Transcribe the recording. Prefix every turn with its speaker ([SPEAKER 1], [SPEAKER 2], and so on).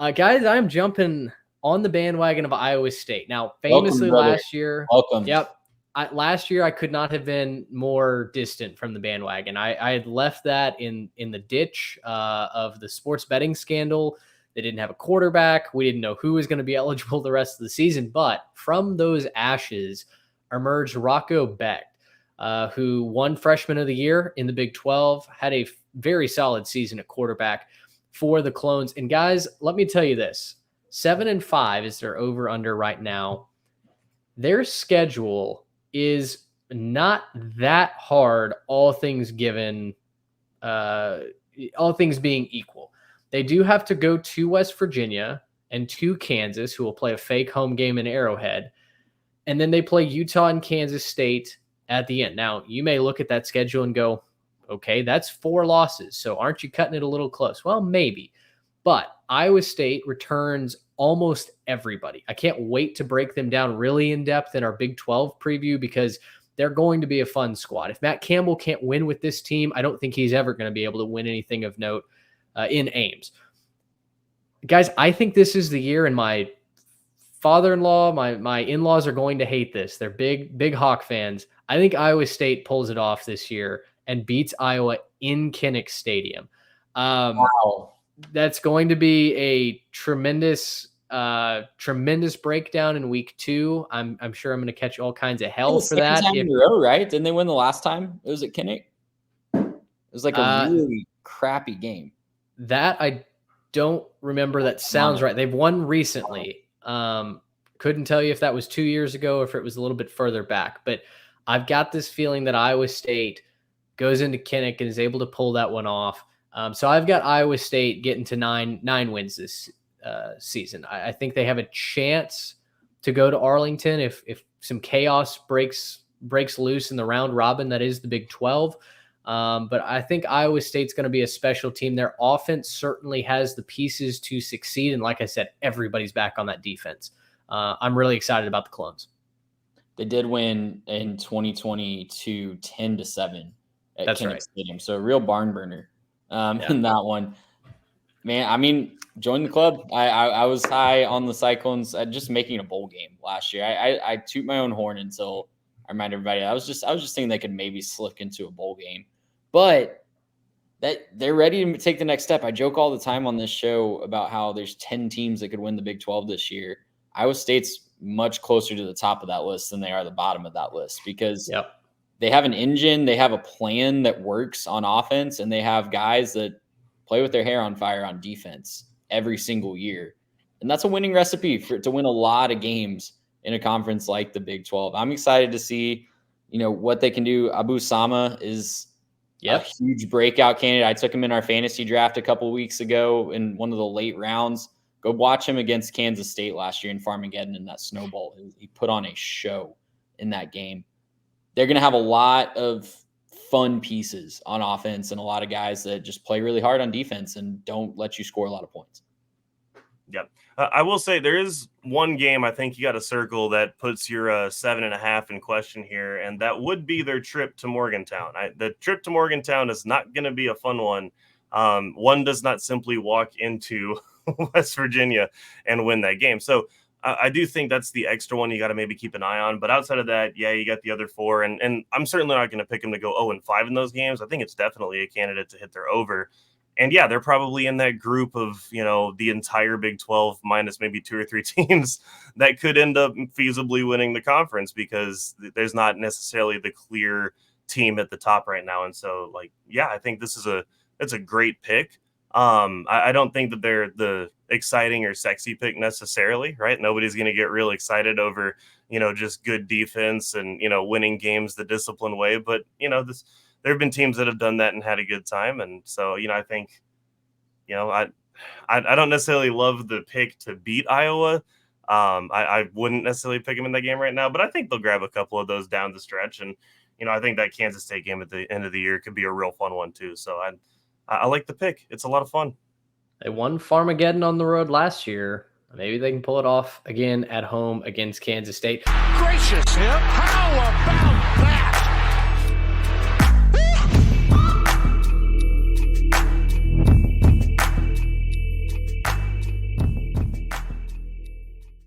[SPEAKER 1] Guys, I'm jumping on the bandwagon of Iowa State. Now,
[SPEAKER 2] Welcome,
[SPEAKER 1] famously
[SPEAKER 2] brother.
[SPEAKER 1] last year,
[SPEAKER 2] Welcome.
[SPEAKER 1] yep, last year I could not have been more distant from the bandwagon. I had left that in the ditch of the sports betting scandal. They didn't have a quarterback. We didn't know who was going to be eligible the rest of the season. But from those ashes emerged Rocco Becht, who won Freshman of the Year in the Big 12, had a very solid season at quarterback for the Clones. And guys, let me tell you this. 7-5 is their over-under right now. Their schedule is not that hard, all things given, all things being equal. They do have to go to West Virginia and to Kansas, who will play a fake home game in Arrowhead. And then they play Utah and Kansas State at the end. Now, you may look at that schedule and go, okay, that's 4 losses. So aren't you cutting it a little close? Well, maybe. But Iowa State returns almost everybody. I can't wait to break them down really in depth in our Big 12 preview because they're going to be a fun squad. If Matt Campbell can't win with this team, I don't think he's ever going to be able to win anything of note in Ames. Guys, I think this is the year, and my father-in-law, my in-laws are going to hate this. They're big Hawk fans. I think Iowa State pulls it off this year and beats Iowa in Kinnick Stadium.
[SPEAKER 2] Wow.
[SPEAKER 1] That's going to be a tremendous breakdown in week 2. I'm sure I'm going to catch all kinds of hell for that.
[SPEAKER 2] Time in a row, right? Didn't they win the last time? It was at Kinnick. It was like a really crappy game.
[SPEAKER 1] That I don't remember. That sounds right. They've won recently. Couldn't tell you if that was 2 years ago or if it was a little bit further back. But I've got this feeling that Iowa State goes into Kinnick and is able to pull that one off. So I've got Iowa State getting to nine wins this season. I think they have a chance to go to Arlington if some chaos breaks loose in the round robin that is the Big 12. But I think Iowa State's going to be a special team. Their offense certainly has the pieces to succeed. And like I said, everybody's back on that defense. I'm really excited about the Clones.
[SPEAKER 2] They did win in 2022 10-7 at Kinnick Stadium. So a real barn burner in that one. Man, I mean, join the club. I was high on the Cyclones just making a bowl game last year. I toot my own horn until I remind everybody. I was just thinking they could maybe slip into a bowl game. But that they're ready to take the next step. I joke all the time on this show about how there's 10 teams that could win the Big 12 this year. Iowa State's much closer to the top of that list than they are the bottom of that list because they have an engine, they have a plan that works on offense, and they have guys that play with their hair on fire on defense every single year. And that's a winning recipe to win a lot of games in a conference like the Big 12. I'm excited to see, what they can do. Abu Sama is a huge breakout candidate. I took him in our fantasy draft a couple of weeks ago in one of the late rounds. Go watch him against Kansas State last year in Farmageddon in that snowball. He put on a show in that game. They're going to have a lot of fun pieces on offense and a lot of guys that just play really hard on defense and don't let you score a lot of points.
[SPEAKER 3] Yep. I will say there is one game I think you got to circle that puts your 7.5 in question here, and that would be their trip to Morgantown. The trip to Morgantown is not going to be a fun one. One does not simply walk into West Virginia and win that game. So I do think that's the extra one you got to maybe keep an eye on. But outside of that, you got the other 4. And I'm certainly not going to pick them to go 0-5 in those games. I think it's definitely a candidate to hit their over. And they're probably in that group of, the entire Big 12 minus maybe 2 or 3 teams that could end up feasibly winning the conference because there's not necessarily the clear team at the top right now. And so I think it's a great pick. I don't think that they're the exciting or sexy pick necessarily, right? Nobody's going to get real excited over, just good defense and, winning games the disciplined way. But, there have been teams that have done that and had a good time. And so, I think, I don't necessarily love the pick to beat Iowa. I wouldn't necessarily pick them in that game right now, but I think they'll grab a couple of those down the stretch. And, I think that Kansas State game at the end of the year could be a real fun one too. So I like the pick. It's a lot of fun.
[SPEAKER 1] They won Farmageddon on the road last year. Maybe they can pull it off again at home against Kansas State.
[SPEAKER 4] Gracious him. How about